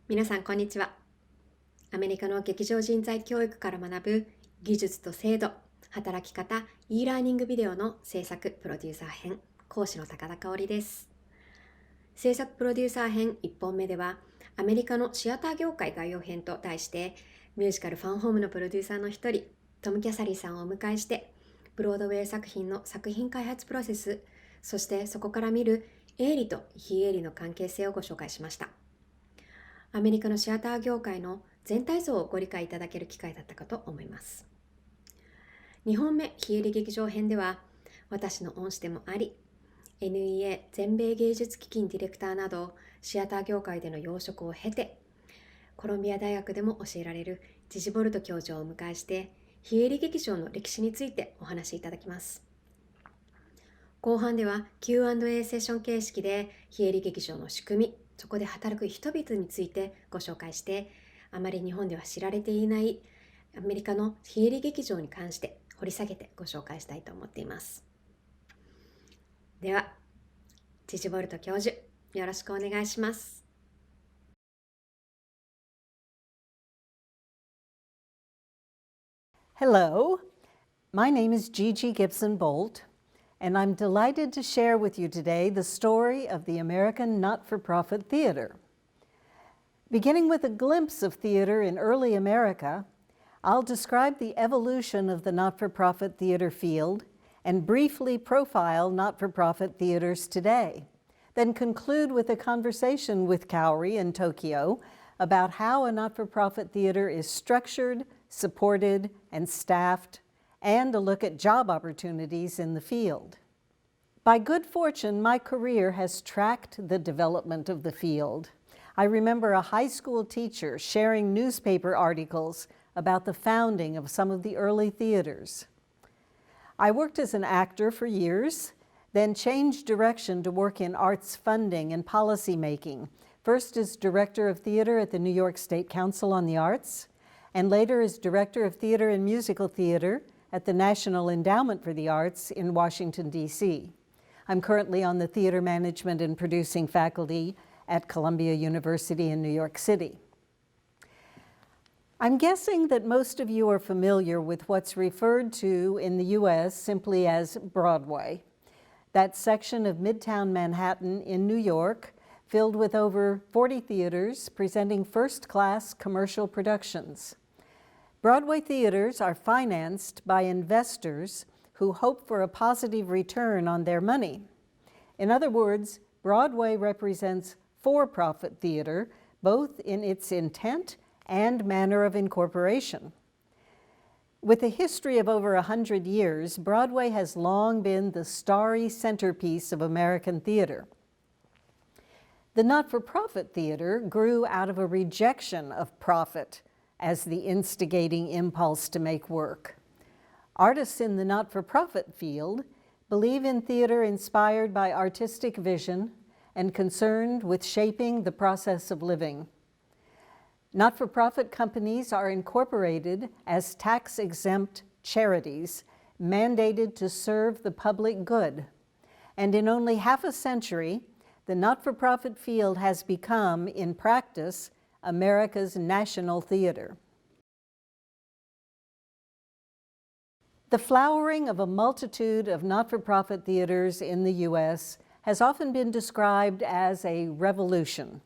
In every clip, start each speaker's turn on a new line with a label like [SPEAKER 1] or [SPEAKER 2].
[SPEAKER 1] 皆さんこんにちは。アメリカの劇場人材教育から学ぶ技術と制度、働き方、eラーニングビデオの制作プロデューサー編、講師の高田香織です。制作プロデューサー編1本目では、アメリカのシアター業界概要編と題して、ミュージカルファンホームのプロデューサーの一人、トム・キャサリーさんをお迎えして、ブロードウェイ作品の作品開発プロセス、そしてそこから見る営利と非営利の関係性をご紹介しました。アメリカのシアター業界の全体像をご理解いただける機会だったかと思います。2本目、非営利劇場編では、私の恩師でもあり、NEA 全米芸術基金ディレクターなど、シアター業界での養殖を経て、コロンビア大学でも教えられるジジ・ボルト教授をお迎えして、非営利劇場の歴史についてお話しいただきます。後半では Q&A セッション形式で非営利劇場の仕組み、そこで働く人々についてご紹介して、あまり日本では知られていないアメリカの非営利劇場に関して掘り下げてご紹介したいと思っています。では、ジジ・ボルト教授、よろしくお願いします。
[SPEAKER 2] Hello, my name is Gigi Gibson-Bolt.And I'm delighted to share with you today the story of the American not-for-profit theater. Beginning with a glimpse of theater in early America, I'll describe the evolution of the not-for-profit theater field and briefly profile not-for-profit theaters today, then conclude with a conversation with Kaori in Tokyo about how a not-for-profit theater is structured, supported, and staffed,and a look at job opportunities in the field. By good fortune, my career has tracked the development of the field. I remember a high school teacher sharing newspaper articles about the founding of some of the early theaters. I worked as an actor for years, then changed direction to work in arts funding and policy making, first as director of theater at the New York State Council on the Arts, and later as director of theater and musical theater at the National Endowment for the Arts in Washington, D.C. I'm currently on the theater management and producing faculty at Columbia University in New York City. I'm guessing that most of you are familiar with what's referred to in the U.S. simply as Broadway, that section of Midtown Manhattan in New York filled with over 40 theaters presenting first-class commercial productions. Broadway theaters are financed by investors who hope for a positive return on their money. In other words, Broadway represents for-profit theater, both in its intent and manner of incorporation. With a history of over 100 years, Broadway has long been the starry centerpiece of American theater. The not-for-profit theater grew out of a rejection of profit as the instigating impulse to make work. Artists in the not-for-profit field believe in theater inspired by artistic vision and concerned with shaping the process of living. Not-for-profit companies are incorporated as tax-exempt charities mandated to serve the public good. And in only half a century, the not-for-profit field has become, in practice, America's national theater. The flowering of a multitude of not-for-profit theaters in the U.S. has often been described as a revolution.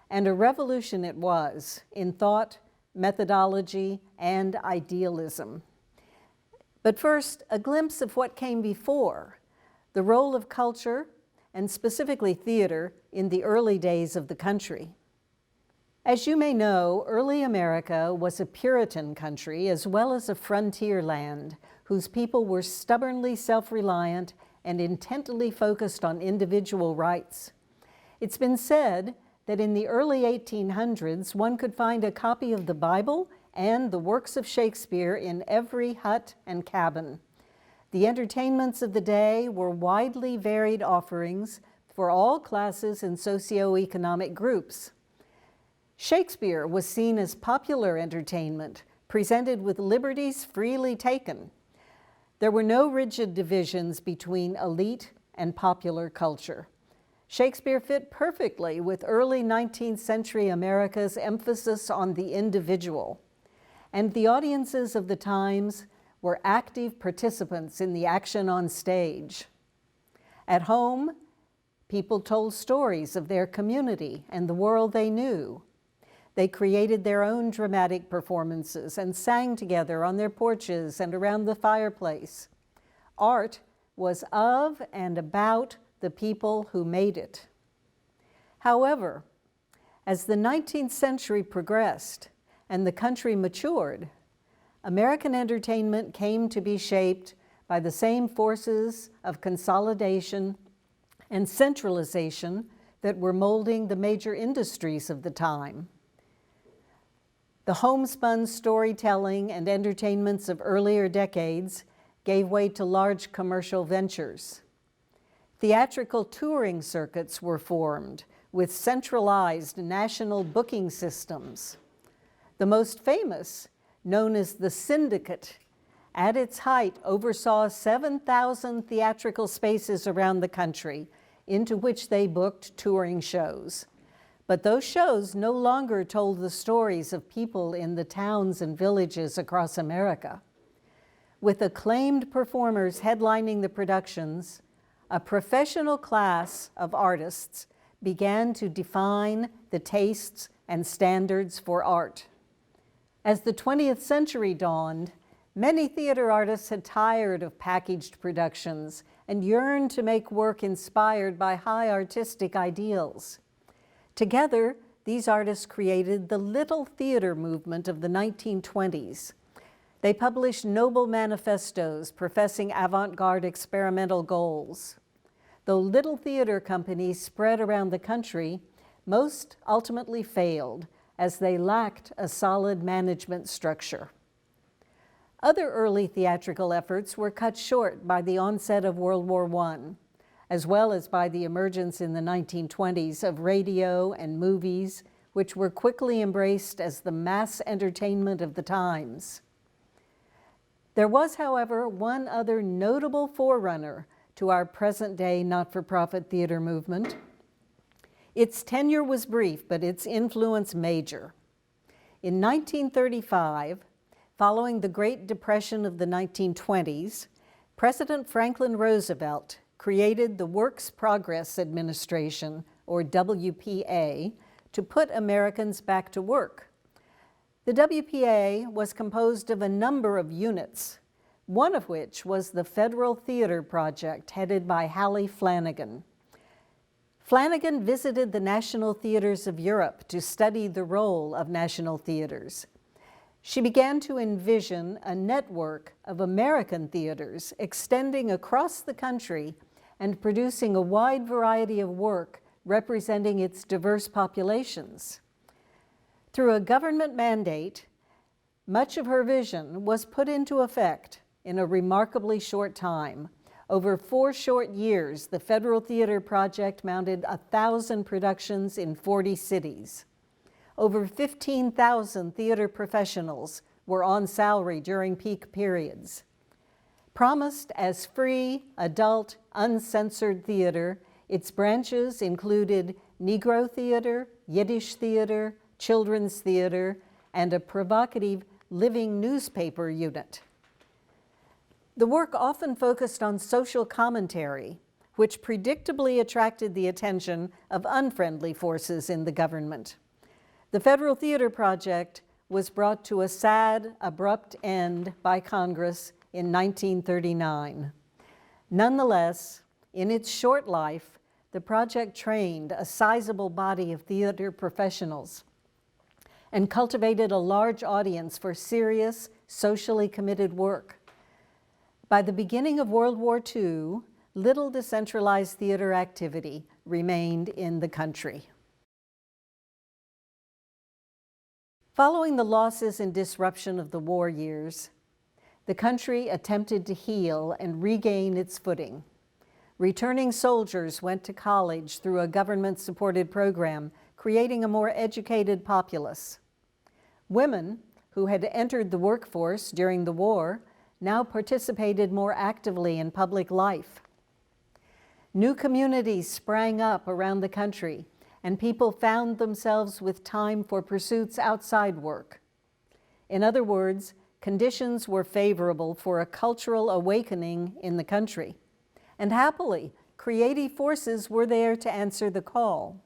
[SPEAKER 2] And a revolution it was in thought, methodology, and idealism. But first, a glimpse of what came before, the role of culture, and specifically theater, in the early days of the country. As you may know, early America was a Puritan country as well as a frontier land whose people were stubbornly self-reliant and intently focused on individual rights. It's been said that in the early 1800s, one could find a copy of the Bible and the works of Shakespeare in every hut and cabin. The entertainments of the day were widely varied offerings for all classes and socioeconomic groups. Shakespeare was seen as popular entertainment, presented with liberties freely taken. There were no rigid divisions between elite and popular culture. Shakespeare fit perfectly with early 19th century America's emphasis on the individual, and the audiences of the times were active participants in the action on stage. At home, people told stories of their community and the world they knew. They created their own dramatic performances and sang together on their porches and around the fireplace. Art was of and about the people who made it. However, as the 19th century progressed and the country matured, American entertainment came to be shaped by the same forces of consolidation and centralization that were molding the major industries of the time. The homespun storytelling and entertainments of earlier decades gave way to large commercial ventures. Theatrical touring circuits were formed with centralized national booking systems. The most famous, known as the Syndicate, at its height oversaw 7,000 theatrical spaces around the country into which they booked touring shows. But those shows no longer told the stories of people in the towns and villages across America. With acclaimed performers headlining the productions, a professional class of artists began to define the tastes and standards for art. As the 20th century dawned, many theater artists had tired of packaged productions and yearned to make work inspired by high artistic ideals. Together, these artists created the Little Theater movement of the 1920s. They published noble manifestos professing avant-garde experimental goals. Though little theater companies spread around the country, most ultimately failed as they lacked a solid management structure. Other early theatrical efforts were cut short by the onset of World War I, as well as by the emergence in the 1920s of radio and movies, which were quickly embraced as the mass entertainment of the times. There was, however, one other notable forerunner to our present-day not-for-profit theater movement. Its tenure was brief, but its influence major. In 1935, following the Great Depression of the 1920s, President Franklin Roosevelt created the Works Progress Administration, or WPA, to put Americans back to work. The WPA was composed of a number of units, one of which was the Federal Theater Project headed by Hallie Flanagan. Flanagan visited the national theaters of Europe to study the role of national theaters. She began to envision a network of American theaters extending across the country and producing a wide variety of work representing its diverse populations. Through a government mandate, much of her vision was put into effect in a remarkably short time. Over 4 short years, the Federal Theater Project mounted 1,000 productions in 40 cities. Over 15,000 theater professionals were on salary during peak periods. Promised as free, adult, uncensored theater, its branches included Negro theater, Yiddish theater, children's theater, and a provocative living newspaper unit. The work often focused on social commentary, which predictably attracted the attention of unfriendly forces in the government. The Federal Theater Project was brought to a sad, abrupt end by Congress in 1939. Nonetheless, in its short life, the project trained a sizable body of theater professionals and cultivated a large audience for serious, socially committed work. By the beginning of World War II, little decentralized theater activity remained in the country. Following the losses and disruption of the war years, the country attempted to heal and regain its footing. Returning soldiers went to college through a government-supported program, creating a more educated populace. Women who had entered the workforce during the war now participated more actively in public life. New communities sprang up around the country, and people found themselves with time for pursuits outside work. In other words, conditions were favorable for a cultural awakening in the country. And happily, creative forces were there to answer the call.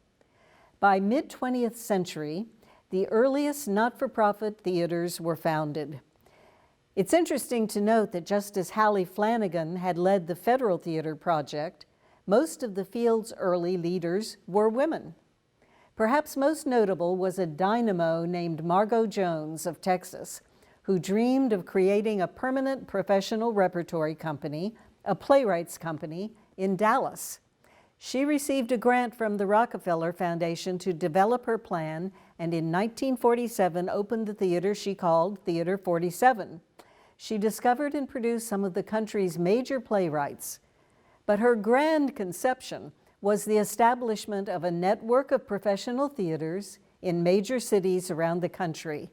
[SPEAKER 2] By mid-20th century, the earliest not-for-profit theaters were founded. It's interesting to note that just as Hallie Flanagan had led the Federal Theater Project, most of the field's early leaders were women. Perhaps most notable was a dynamo named Margot Jones of Texas, who dreamed of creating a permanent professional repertory company, a playwrights company, in Dallas. She received a grant from the Rockefeller Foundation to develop her plan, and in 1947 opened the theater she called Theater 47. She discovered and produced some of the country's major playwrights. But her grand conception was the establishment of a network of professional theaters in major cities around the country,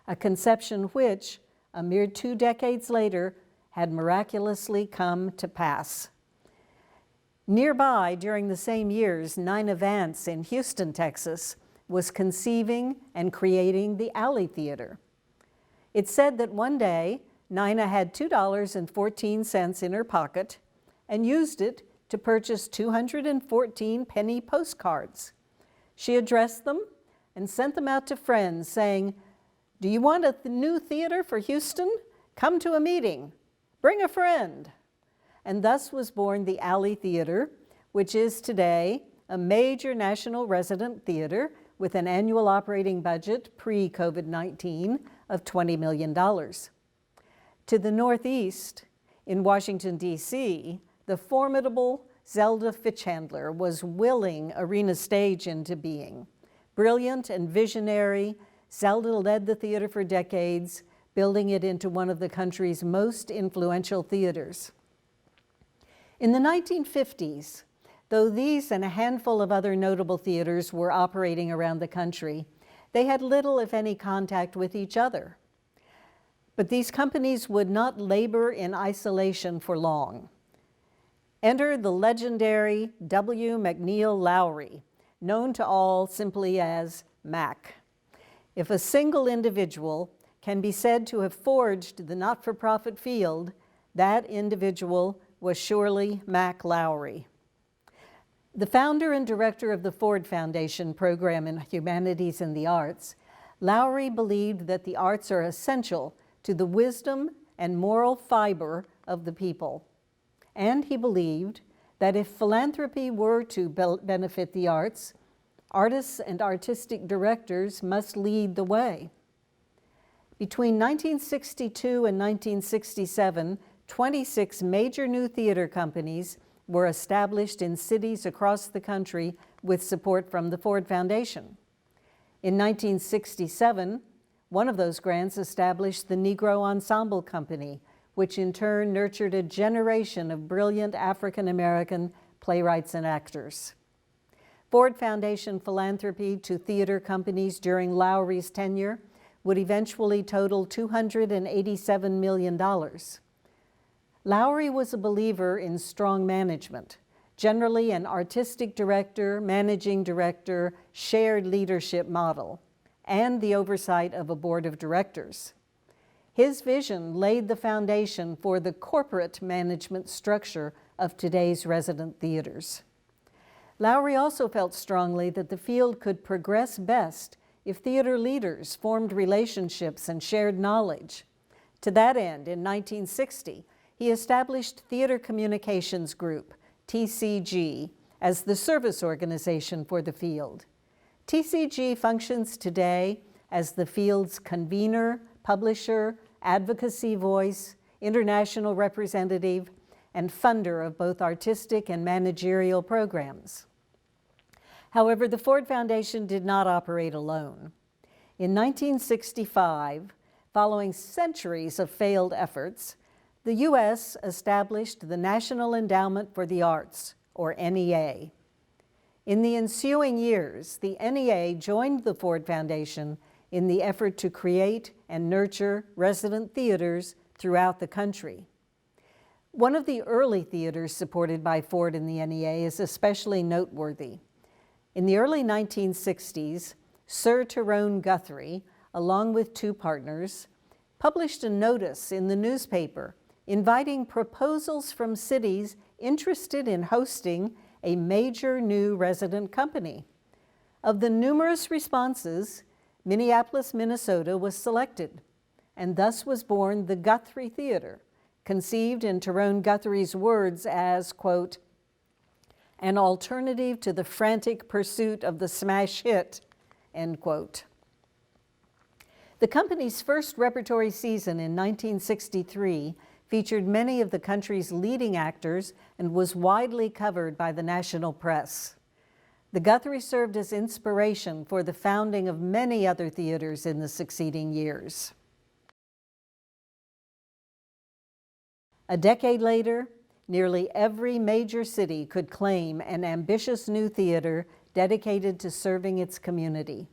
[SPEAKER 2] a conception which, a mere 2 decades later, had miraculously come to pass. Nearby, during the same years, Nina Vance in Houston, Texas, was conceiving and creating the Alley Theater. It's said that one day, Nina had $2.14 in her pocket and used it to purchase 214 penny postcards. She addressed them and sent them out to friends saying, "Do you want a new theater for Houston? Come to a meeting. Bring a friend." And thus was born the Alley Theater, which is today a major national resident theater with an annual operating budget pre-COVID-19 of $20 million. To the northeast, in Washington, D.C., the formidable Zelda Fitzhandler was willing Arena Stage into being. Brilliant and visionary, Zelda led the theater for decades, building it into one of the country's most influential theaters. In the 1950s, though these and a handful of other notable theaters were operating around the country, they had little, if any, contact with each other. But these companies would not labor in isolation for long. Enter the legendary W. McNeill Lowry, known to all simply as Mac. If a single individual can be said to have forged the not-for-profit field, that individual was surely Mac Lowry. The founder and director of the Ford Foundation program in Humanities and the Arts, Lowry believed that the arts are essential to the wisdom and moral fiber of the people. And he believed that if philanthropy were to benefit the arts, artists and artistic directors must lead the way. Between 1962 and 1967, 26 major new theater companies were established in cities across the country with support from the Ford Foundation. In 1967, one of those grants established the Negro Ensemble Company, which in turn nurtured a generation of brilliant African-American playwrights and actors. Ford Foundation philanthropy to theater companies during Lowry's tenure would eventually total $287 million. Lowry was a believer in strong management, generally an artistic director, managing director, shared leadership model, and the oversight of a board of directors. His vision laid the foundation for the corporate management structure of today's resident theaters. Lowry also felt strongly that the field could progress best if theater leaders formed relationships and shared knowledge. To that end, in 1960, he established Theater Communications Group, TCG, as the service organization for the field. TCG functions today as the field's convener, publisher, advocacy voice, international representative, and funder of both artistic and managerial programs. However, the Ford Foundation did not operate alone. In 1965, following centuries of failed efforts, the U.S. established the National Endowment for the Arts, or NEA. In the ensuing years, the NEA joined the Ford Foundation in the effort to create and nurture resident theaters throughout the country. One of the early theaters supported by Ford and the NEA is especially noteworthy. In the early 1960s, Sir Tyrone Guthrie, along with two partners, published a notice in the newspaper inviting proposals from cities interested in hosting a major new resident company. Of the numerous responses, Minneapolis, Minnesota was selected, and thus was born the Guthrie Theater, conceived in Tyrone Guthrie's words as, quote, an alternative to the frantic pursuit of the smash hit, end quote. The company's first repertory season in 1963 featured many of the country's leading actors and was widely covered by the national press. The Guthrie served as inspiration for the founding of many other theaters in the succeeding years. A decade later, nearly every major city could claim an ambitious new theater dedicated to serving its community.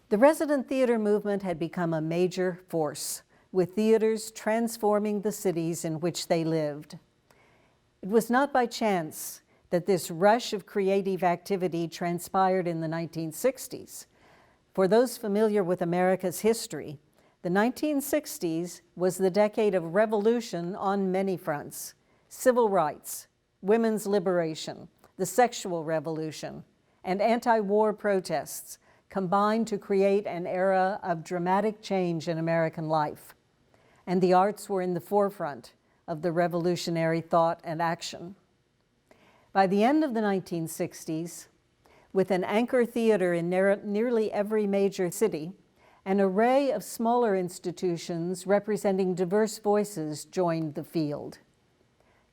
[SPEAKER 2] The resident theater movement had become a major force, with theaters transforming the cities in which they lived. It was not by chance that this rush of creative activity transpired in the 1960s. For those familiar with America's history, the 1960s was the decade of revolution on many fronts: civil rights, women's liberation, the sexual revolution, and anti-war protests combined to create an era of dramatic change in American life. And the arts were in the forefront of the revolutionary thought and action. By the end of the 1960s, with an anchor theater in nearly every major city, an array of smaller institutions representing diverse voices joined the field.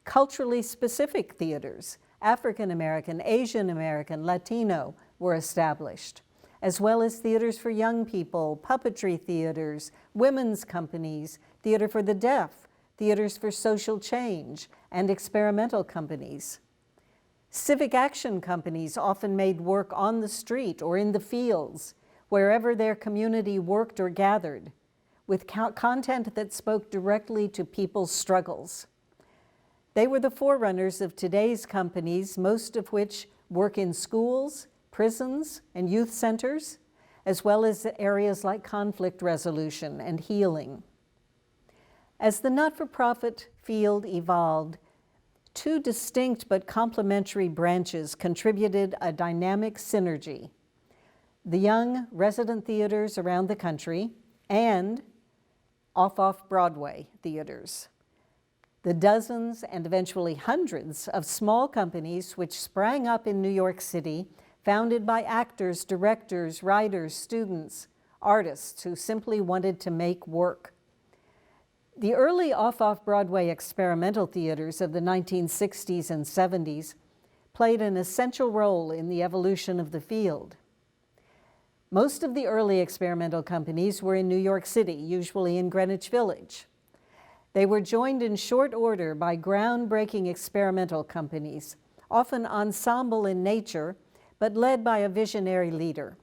[SPEAKER 2] Culturally specific theaters, African American, Asian American, Latino, were established, as well as theaters for young people, puppetry theaters, women's companies, theater for the deaf, theaters for social change, and experimental companies. Civic action companies often made work on the street or in the fields, wherever their community worked or gathered, with content that spoke directly to people's struggles. They were the forerunners of today's companies, most of which work in schools, prisons, and youth centers, as well as areas like conflict resolution and healing. As the not-for-profit field evolved, two distinct but complementary branches contributed a dynamic synergy: the young resident theaters around the country and off-Broadway theaters. The dozens and eventually hundreds of small companies which sprang up in New York City, founded by actors, directors, writers, students, artists who simply wanted to make work. The early off-Broadway experimental theaters of the 1960s and 70s played an essential role in the evolution of the field. Most of the early experimental companies were in New York City, usually in Greenwich Village. They were joined in short order by groundbreaking experimental companies, often ensemble in nature, but led by a visionary leader.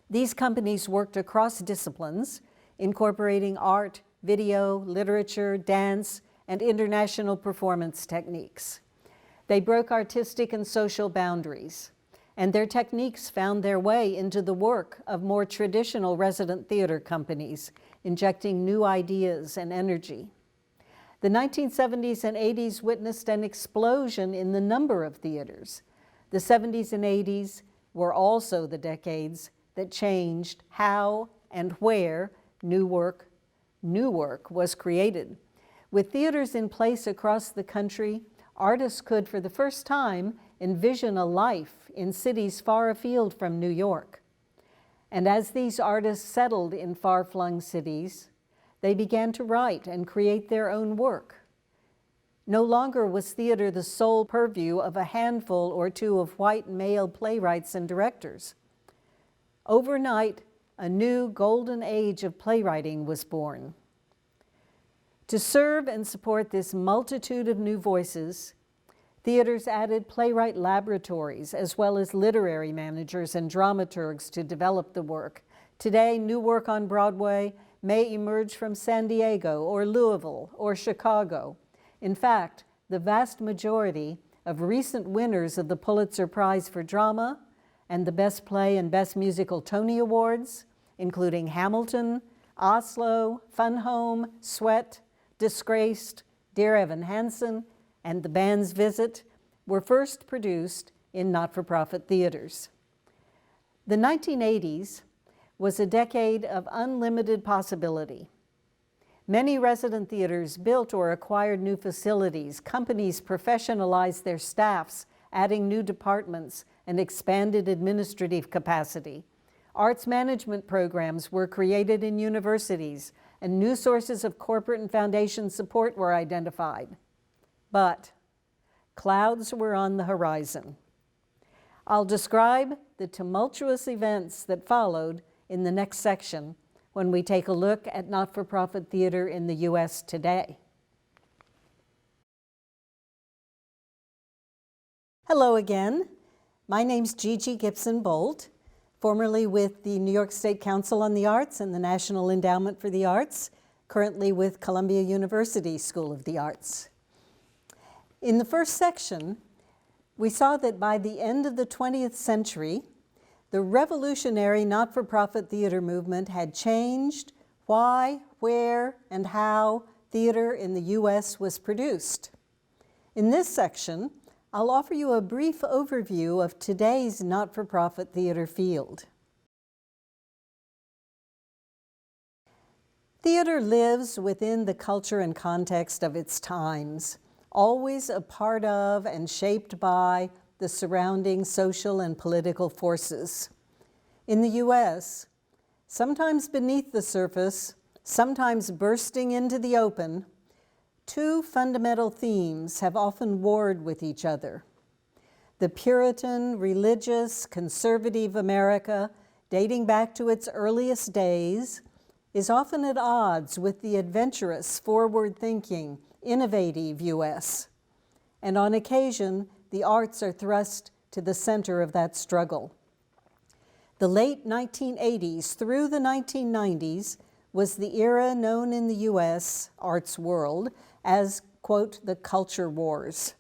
[SPEAKER 2] These companies worked across disciplines, incorporating art, video, literature, dance, and international performance techniques. They broke artistic and social boundaries, and their techniques found their way into the work of more traditional resident theater companies, injecting new ideas and energy. The 1970s and 80s witnessed an explosion in the number of theaters. The 70s and 80s were also the decades that changed how and where new work was created. With theaters in place across the country, artists could, for the first time, envision a life in cities far afield from New York. And as these artists settled in far-flung cities, they began to write and create their own work. No longer was theater the sole purview of a handful or two of white male playwrights and directors. Overnight, a new golden age of playwriting was born. To serve and support this multitude of new voices, theaters added playwright laboratories as well as literary managers and dramaturgs to develop the work. Today, new work on Broadway may emerge from San Diego or Louisville or Chicago. In fact, the vast majority of recent winners of the Pulitzer Prize for Drama and the Best Play and Best Musical Tony Awards, including Hamilton, Oslo, Fun Home, Sweat, Disgraced, Dear Evan Hansen, and The Band's Visit, were first produced in not-for-profit theaters. The 1980s was a decade of unlimited possibility. Many resident theaters built or acquired new facilities. Companies professionalized their staffs, adding new departments and expanded administrative capacity. Arts management programs were created in universities, and new sources of corporate and foundation support were identified. But clouds were on the horizon. I'll describe the tumultuous events that followed in the next section when we take a look at not-for-profit theater in the U.S. today. Hello again. My name's Gigi Gibson-Bolt, formerly with the New York State Council on the Arts and the National Endowment for the Arts, currently with Columbia University School of the Arts. In the first section, we saw that by the end of the 20th century, the revolutionary not-for-profit theater movement had changed why, where, and how theater in the U.S. was produced. In this section, I'll offer you a brief overview of today's not-for-profit theater field. Theater lives within the culture and context of its times, always a part of and shaped by the surrounding social and political forces. In the U.S., sometimes beneath the surface, sometimes bursting into the open, two fundamental themes have often warred with each other. The Puritan, religious, conservative America, dating back to its earliest days, is often at odds with the adventurous, forward-thinking, innovative U.S. And on occasion, the arts are thrust to the center of that struggle. The late 1980s through the 1990s was the era known in the U.S. arts world as, quote, the culture wars.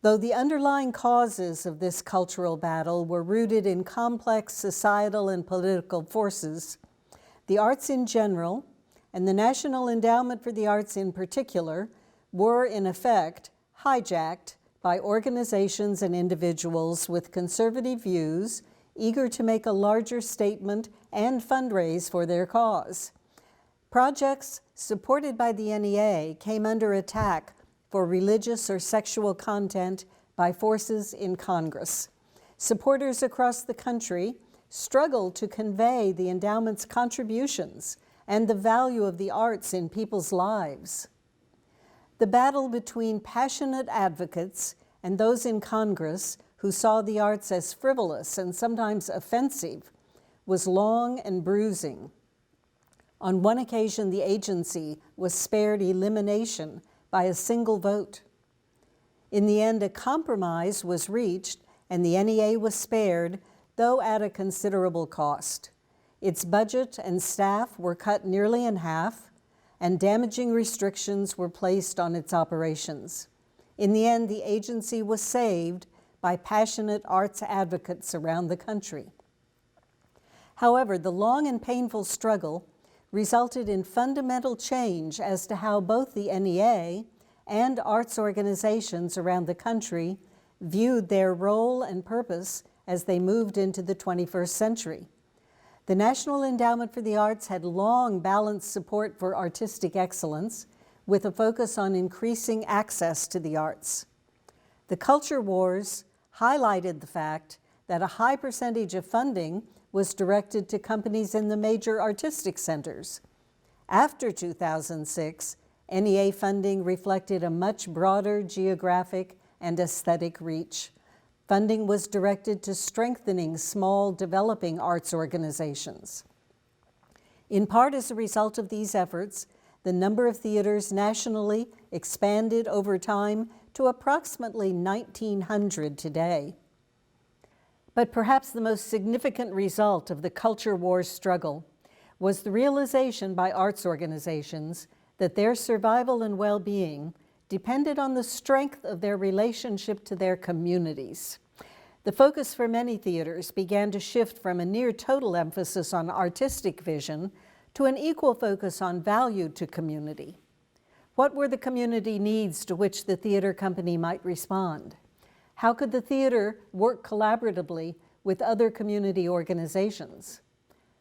[SPEAKER 2] Though the underlying causes of this cultural battle were rooted in complex societal and political forces, the arts in general, and the National Endowment for the Arts in particular, were in effect hijacked by organizations and individuals with conservative views, eager to make a larger statement and fundraise for their cause. Projects supported by the NEA came under attack for religious or sexual content by forces in Congress. Supporters across the country struggled to convey the endowment's contributions and the value of the arts in people's lives. The battle between passionate advocates and those in Congress who saw the arts as frivolous and sometimes offensive was long and bruising. On one occasion, the agency was spared elimination by a single vote. In the end, a compromise was reached and the NEA was spared, though at a considerable cost. Its budget and staff were cut nearly in half, and damaging restrictions were placed on its operations. In the end, the agency was saved by passionate arts advocates around the country. However, the long and painful struggle resulted in fundamental change as to how both the NEA and arts organizations around the country viewed their role and purpose as they moved into the 21st century. The National Endowment for the Arts had long balanced support for artistic excellence with a focus on increasing access to the arts. The culture wars highlighted the fact that a high percentage of funding was directed to companies in the major artistic centers. After 2006, NEA funding reflected a much broader geographic and aesthetic reach. Funding was directed to strengthening small, developing arts organizations. In part as a result of these efforts, the number of theaters nationally expanded over time to approximately 1,900 today. But perhaps the most significant result of the culture wars struggle was the realization by arts organizations that their survival and well-being depended on the strength of their relationship to their communities. The focus for many theaters began to shift from a near total emphasis on artistic vision to an equal focus on value to community. What were the community needs to which the theater company might respond? How could the theater work collaboratively with other community organizations?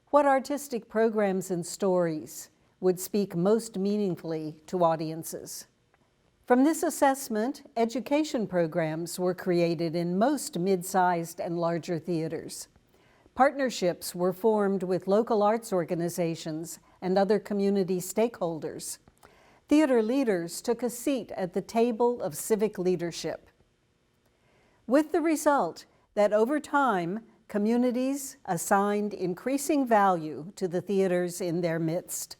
[SPEAKER 2] What artistic programs and stories would speak most meaningfully to audiences? From this assessment, education programs were created in most mid-sized and larger theaters. Partnerships were formed with local arts organizations and other community stakeholders. Theater leaders took a seat at the table of civic leadership, with the result that over time, communities assigned increasing value to the theaters in their midst.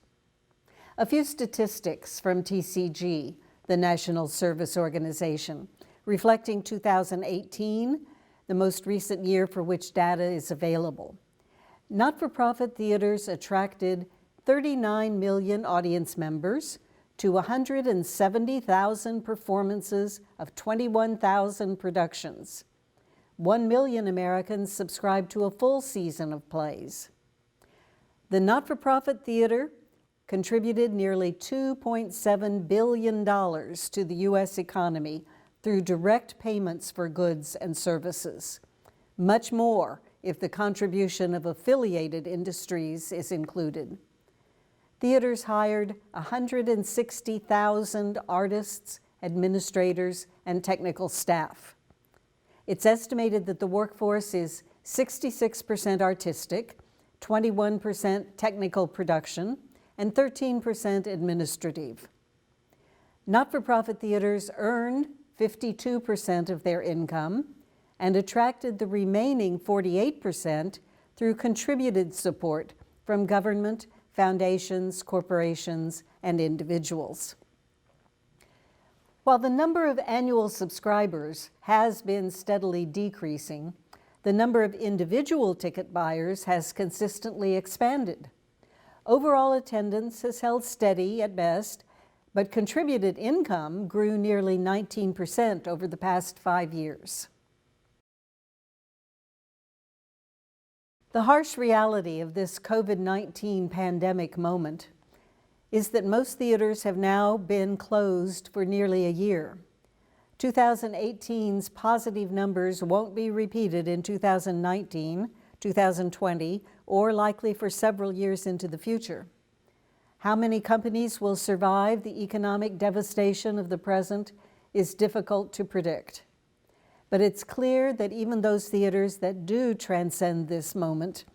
[SPEAKER 2] A few statistics from TCG, the National Service Organization, reflecting 2018, the most recent year for which data is available. Not-for-profit theaters attracted 39 million audience members to 170,000 performances of 21,000 productions. 1 million Americans subscribed to a full season of plays. The not-for-profit theater contributed nearly $2.7 billion to the U.S. economy through direct payments for goods and services. Much more if the contribution of affiliated industries is included. Theaters hired 160,000 artists, administrators, and technical staff. It's estimated that the workforce is 66% artistic, 21% technical production, and 13% administrative. Not-for-profit theaters earned 52% of their income and attracted the remaining 48% through contributed support from government, foundations, corporations, and individuals. While the number of annual subscribers has been steadily decreasing, the number of individual ticket buyers has consistently expanded. Overall attendance has held steady at best, but contributed income grew nearly 19% over the past 5 years. The harsh reality of this COVID-19 pandemic moment is that most theaters have now been closed for nearly a year. 2018's positive numbers won't be repeated in 2019, 2020, or likely for several years into the future. How many companies will survive the economic devastation of the present is difficult to predict. But it's clear that even those theaters that do transcend this moment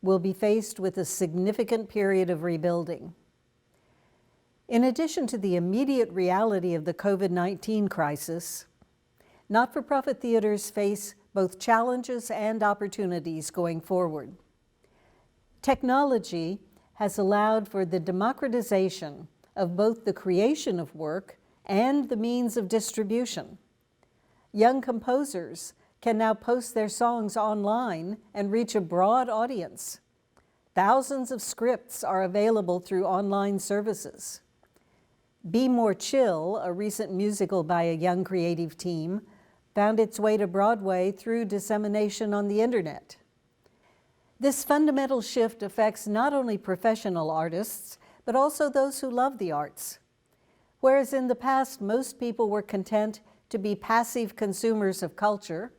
[SPEAKER 2] will be faced with a significant period of rebuilding. In addition to the immediate reality of the COVID-19 crisis, not-for-profit theaters face both challenges and opportunities going forward. Technology has allowed for the democratization of both the creation of work and the means of distribution. Young composers can now post their songs online and reach a broad audience. Thousands of scripts are available through online services. Be More Chill, a recent musical by a young creative team, found its way to Broadway through dissemination on the internet. This fundamental shift affects not only professional artists, but also those who love the arts. Whereas in the past, most people were content to be passive consumers of culture,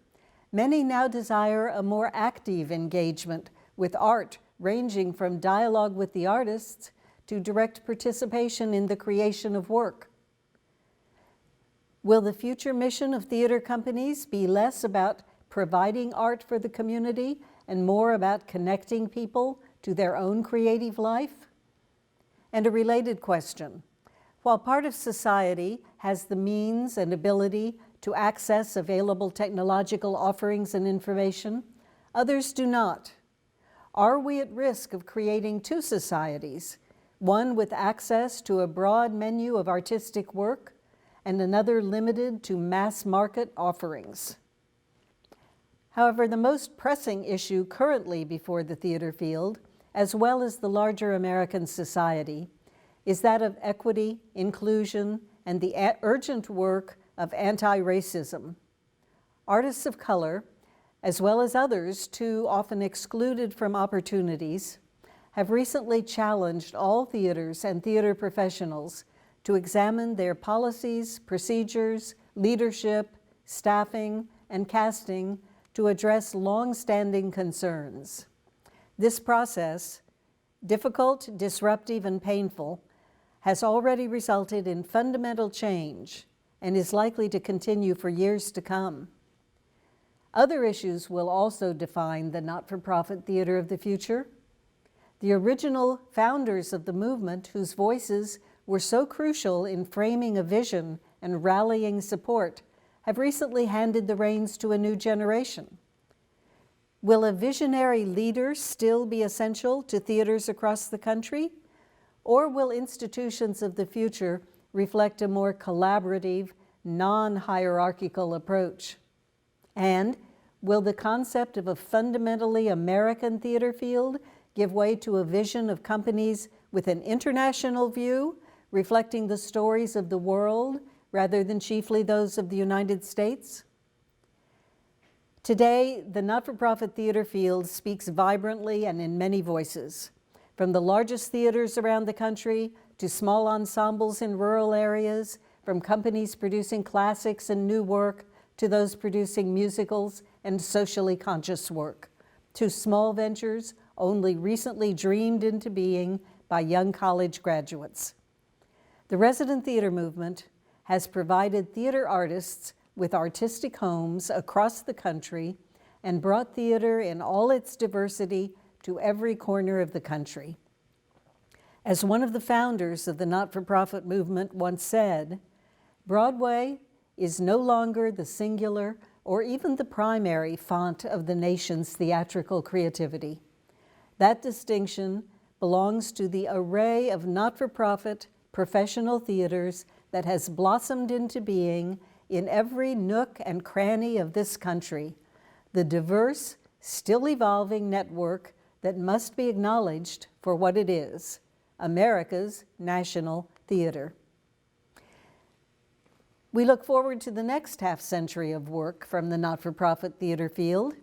[SPEAKER 2] many now desire a more active engagement with art, ranging from dialogue with the artists to direct participation in the creation of work. Will the future mission of theater companies be less about providing art for the community and more about connecting people to their own creative life? And a related question: while part of society has the means and ability to access available technological offerings and information, others do not. Are we at risk of creating two societies, one with access to a broad menu of artistic work and another limited to mass market offerings? However, the most pressing issue currently before the theater field, as well as the larger American society, is that of equity, inclusion, and the urgent work of anti-racism. Artists of color, as well as others too often excluded from opportunities, have recently challenged all theaters and theater professionals to examine their policies, procedures, leadership, staffing, and casting to address long-standing concerns. This process, difficult, disruptive, and painful, has already resulted in fundamental change and is likely to continue for years to come. Other issues will also define the not-for-profit theater of the future. The original founders of the movement, whose voices were so crucial in framing a vision and rallying support, have recently handed the reins to a new generation. Will a visionary leader still be essential to theaters across the country? Or will institutions of the future reflect a more collaborative, non-hierarchical approach? And will the concept of a fundamentally American theater field give way to a vision of companies with an international view, reflecting the stories of the world rather than chiefly those of the United States? Today, the not-for-profit theater field speaks vibrantly and in many voices, from the largest theaters around the country to small ensembles in rural areas, from companies producing classics and new work to those producing musicals and socially conscious work, to small ventures only recently dreamed into being by young college graduates. The resident theater movement has provided theater artists with artistic homes across the country and brought theater in all its diversity to every corner of the country. As one of the founders of the not-for-profit movement once said, Broadway is no longer the singular or even the primary font of the nation's theatrical creativity. That distinction belongs to the array of not-for-profit professional theaters that has blossomed into being in every nook and cranny of this country, the diverse, still evolving network that must be acknowledged for what it is, America's national theater. We look forward to the next half-century of work from the not-for-profit theater field,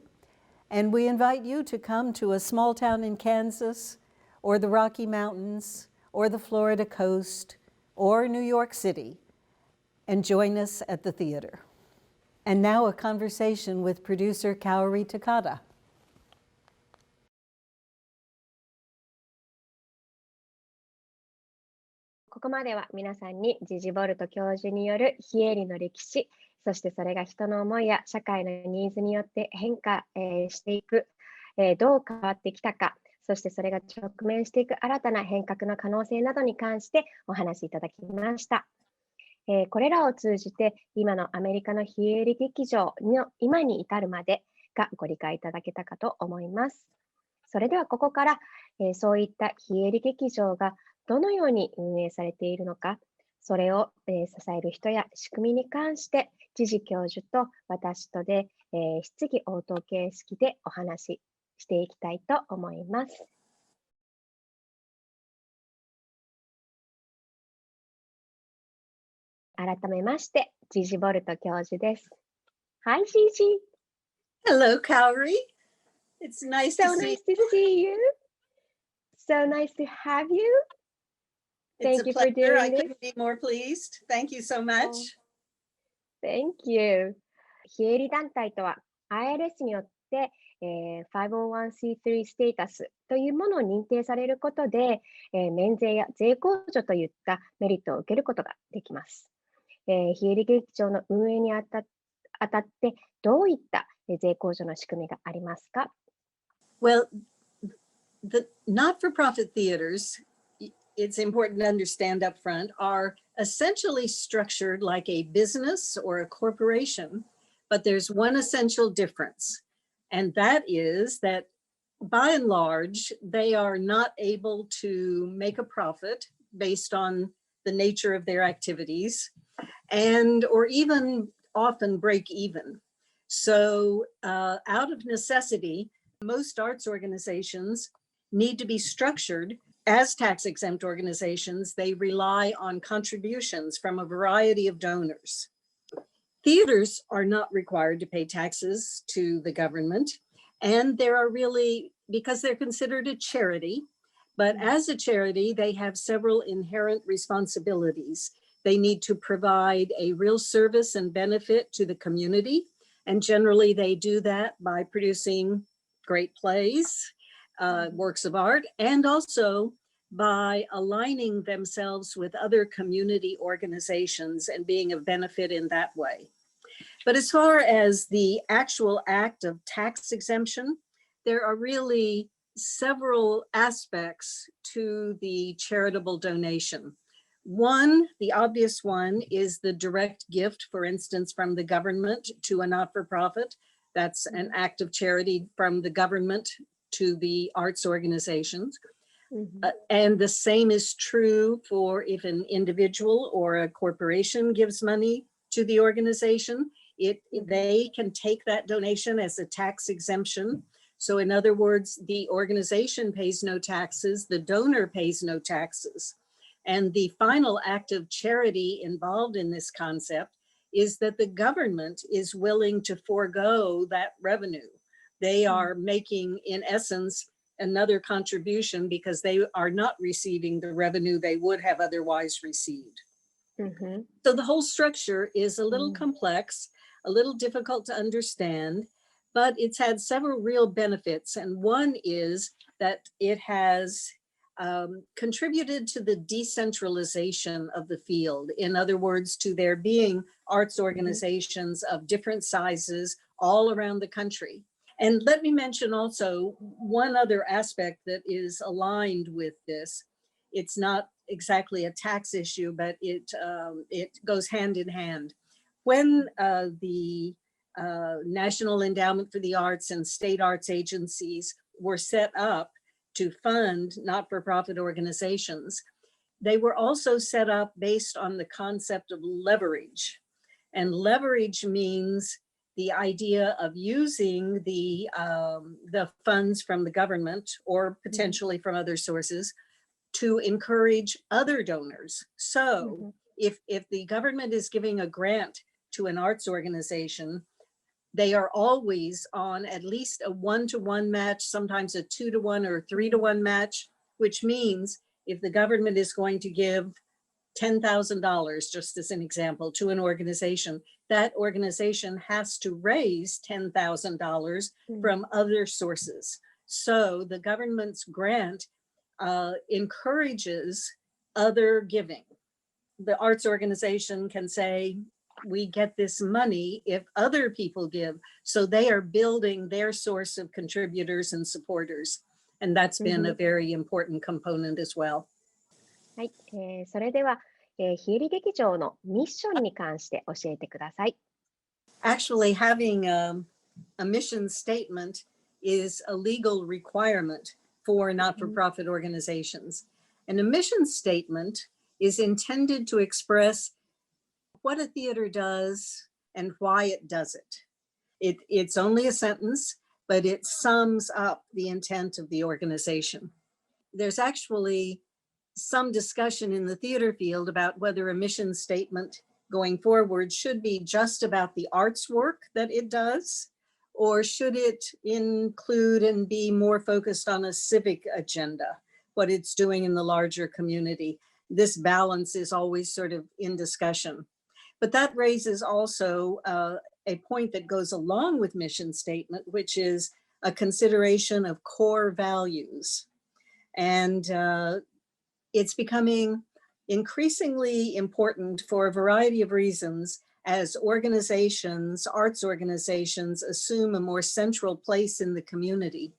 [SPEAKER 2] and we invite you to come to a small town in Kansas, or the Rocky Mountains, or the Florida coast, or New York City, and join us at the theater. And now a conversation with producer Kaori Takada.
[SPEAKER 1] ここまでは皆さんにジジ・ボルト教授による非営利の歴史、そしてそれが人の思いや社会のニーズによって変化していく、どう変わってきたか、そしてそれが直面していく新たな変革の可能性などに関してお話しいただきました。これらを通じて今のアメリカの非営利劇場の今に至るまでがご理解いただけたかと思います。それではここから、そういった非営利劇場がどのように運営されているのか、それを、支える人や仕組みに関して、ジジ教授と私とで、質疑応答形式でお話ししていきたいと思います。改めまして、ジジ・ボルト教授です。Hi, Gigi.
[SPEAKER 2] Hello, Kaori. It's nice
[SPEAKER 1] So
[SPEAKER 2] to see
[SPEAKER 1] nice to see you. So nice to have you.
[SPEAKER 2] It's
[SPEAKER 1] Thank
[SPEAKER 2] a
[SPEAKER 1] you for
[SPEAKER 2] pleasure.
[SPEAKER 1] doing
[SPEAKER 2] I
[SPEAKER 1] this.
[SPEAKER 2] couldn't be more pleased. Thank you so much.
[SPEAKER 1] Thank you. 非営利団体とは IRS によって、501c3 ステータスというものを認定されることで、免税や税控除といったメリットを受けることができます。非営利劇場の運営にあたってどういった税控除の仕組みがありますか？
[SPEAKER 2] Well, the not-for-profit theaters, it's important to understand up front, are essentially structured like a business or a corporation, but there's one essential difference, and that is that by and large, they are not able to make a profit based on the nature of their activities, and or even often break even. So out of necessity, most arts organizations need to be structured
[SPEAKER 3] as tax-exempt organizations, they rely on contributions from a variety of donors. Theaters are not required to pay taxes to the government, and there are really, because they're considered a charity, but as a charity, they have several inherent responsibilities. They need to provide a real service and benefit to the community, and generally they do that by producing great plays, works of art, and also by aligning themselves with other community organizations and being of benefit in that way. But as far as the actual act of tax exemption, there are really several aspects to the charitable donation. One, the obvious one, is the direct gift, for instance, from the government to a not-for-profit. That's an act of charity from the government to the arts organizations. And the same is true for if an individual or a corporation gives money to the organization, they can take that donation as a tax exemption. So in other words, the organization pays no taxes, the donor pays no taxes. And the final act of charity involved in this concept is that the government is willing to forego that revenue. They are making, in essence, another contribution because they are not receiving the revenue they would have otherwise received. So the whole structure is a little complex, a little difficult to understand, but it's had several real benefits. And one is that it has contributed to the decentralization of the field. In other words, to there being arts organizations of different sizes all around the country. And let me mention also one other aspect that is aligned with this. It's not exactly a tax issue, but it goes hand in hand. When the National Endowment for the Arts and state arts agencies were set up to fund not-for-profit organizations, they were also set up based on the concept of leverage. And leverage means the idea of using the funds from the government or potentially from other sources to encourage other donors. So if the government is giving a grant to an arts organization, they are always on at least a 1-to-1 match, sometimes a 2-to-1 or 3-to-1 match, which means if the government is going to give $10,000, just as an example, to an organization, that organization has to raise $10,000 from other sources. So the government's grant encourages other giving. The arts organization can say, we get this money if other people give. So they are building their source of contributors and supporters. And that's been a very important component as well.
[SPEAKER 1] はい、それでは、非営利劇場のミッションに関して教えてください。
[SPEAKER 3] Actually, having a mission statement is a legal requirement for not-for-profit organizations. And a mission statement is intended to express what a theater does and why it does it. It's only a sentence, but it sums up the intent of the organization. There's actually some discussion in the theater field about whether a mission statement going forward should be just about the arts work that it does, or should it include and be more focused on a civic agenda, what it's doing in the larger community. This balance is always sort of in discussion. But that raises also a point that goes along with mission statement, which is a consideration of core values. And it's becoming increasingly important for a variety of reasons as organizations, arts organizations, assume a more central place in the community,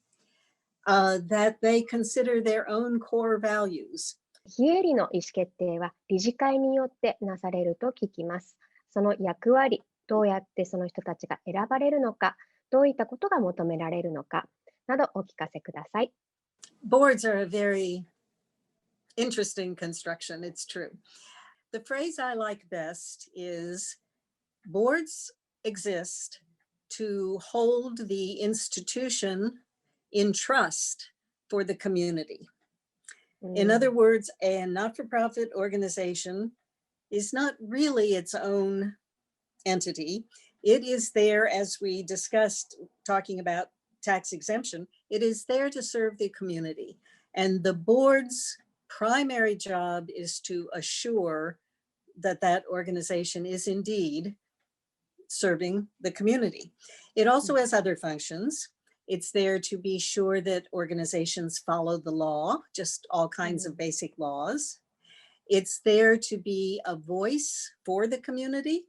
[SPEAKER 3] that they consider their own core values.
[SPEAKER 1] 非営利の意思決定は理事会によってなされると聞きます。その役割、どうやってその人たちが選ばれるのか、どういったことが求められるのかなどお聞かせください。
[SPEAKER 3] Boards are a very interesting construction, it's true. The phrase I like best is boards exist to hold the institution in trust for the community. In other words, a not-for-profit organization is not really its own entity. It is there, as we discussed, talking about tax exemption, it is there to serve the community. And the board's primary job is to assure that that organization is indeed serving the community. It also has other functions. It's there to be sure that organizations follow the law, just all kinds of basic laws. It's there to be a voice for the community.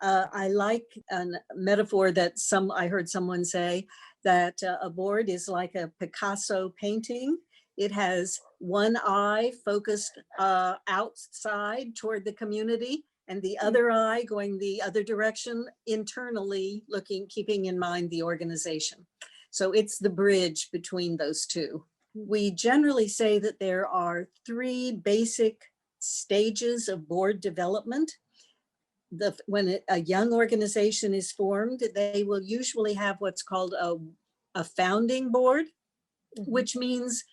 [SPEAKER 3] I like a metaphor that I heard someone say that a board is like a Picasso painting. It has one eye focused outside toward the community and the other eye going the other direction, internally looking, keeping in mind the organization. So it's the bridge between those two. We generally say that there are three basic stages of board development. When a young organization is formed, they will usually have what's called a founding board, which means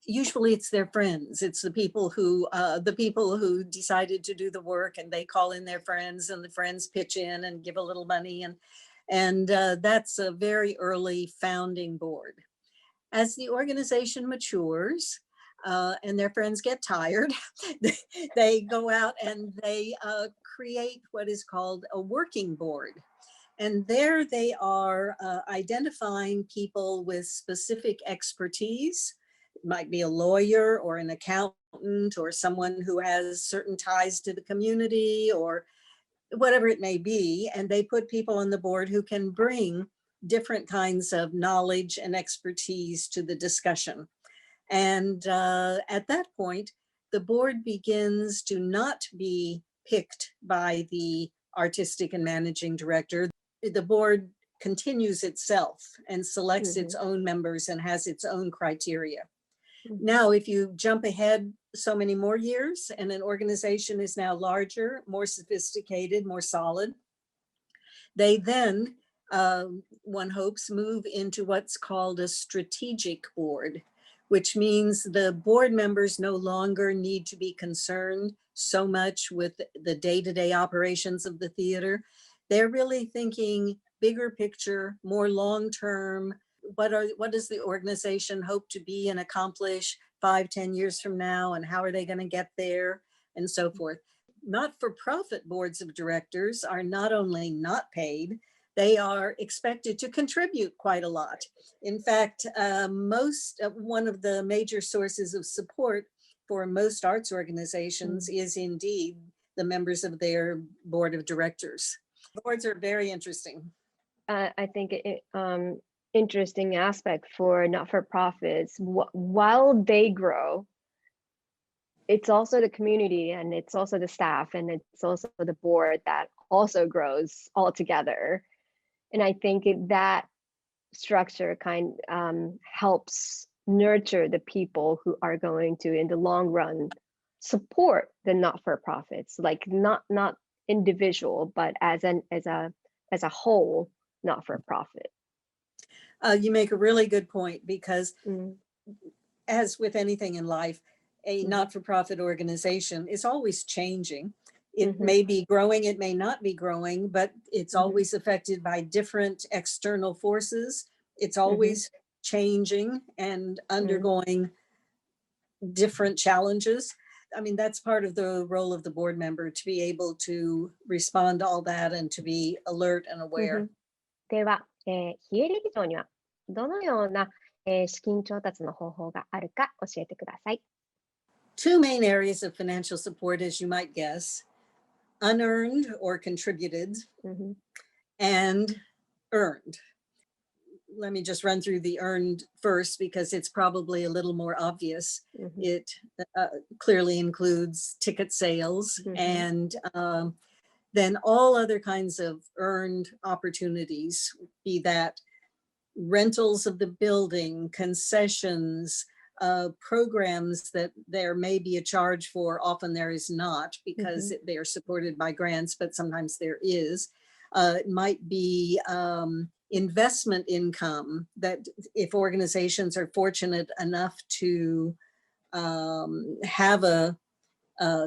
[SPEAKER 3] usually it's their friends. It's the people who decided to do the work, and they call in their friends, and the friends pitch in and give a little money, and that's a very early founding board. As the organization matures and their friends get tired, they go out and they create what is called a working board. And there they are identifying people with specific expertise. It might be a lawyer or an accountant or someone who has certain ties to the community or whatever it may be. And they put people on the board who can bring different kinds of knowledge and expertise to the discussion. And at that point, the board begins to not be picked by the artistic and managing director. The board continues itself and selects its own members and has its own criteria. Now, if you jump ahead so many more years and an organization is now larger, more sophisticated, more solid, they then, one hopes, move into what's called a strategic board, which means the board members no longer need to be concerned so much with the day-to-day operations of the theater. They're really thinking bigger picture, more long-term. What does the organization hope to be and accomplish 5-10 years from now, and how are they going to get there, and so forth. Not-for-profit boards of directors are not only not paid, they are expected to contribute quite a lot. In fact, one of the major sources of support for most arts organizations is indeed the members of their board of directors. Boards are very interesting.
[SPEAKER 4] I think interesting aspect for not-for-profits, while they grow, it's also the community and it's also the staff and it's also the board that also grows all together. And I think that structure helps nurture the people who are going to, in the long run, support the not-for-profits, like not individual, but as a whole not-for-profit.
[SPEAKER 3] You make a really good point, because as with anything in life, a not-for-profit organization is always changing. It may be growing, it may not be growing, but it's always affected by different external forces. It's always changing and undergoing different challenges. I mean, that's part of the role of the board member, to be able to respond to all that and to be alert and aware.
[SPEAKER 4] では、非営利劇場にはどのような、資金調達の方法があるか教えてください。
[SPEAKER 3] Two main areas of financial support, as you might guess: unearned or contributed, and earned. Let me just run through the earned first, because it's probably a little more obvious. It clearly includes ticket sales and then all other kinds of earned opportunities, be that rentals of the building, concessions, programs that there may be a charge for. Often there is not, because they are supported by grants, but sometimes there is. It might be investment income, that if organizations are fortunate enough to have a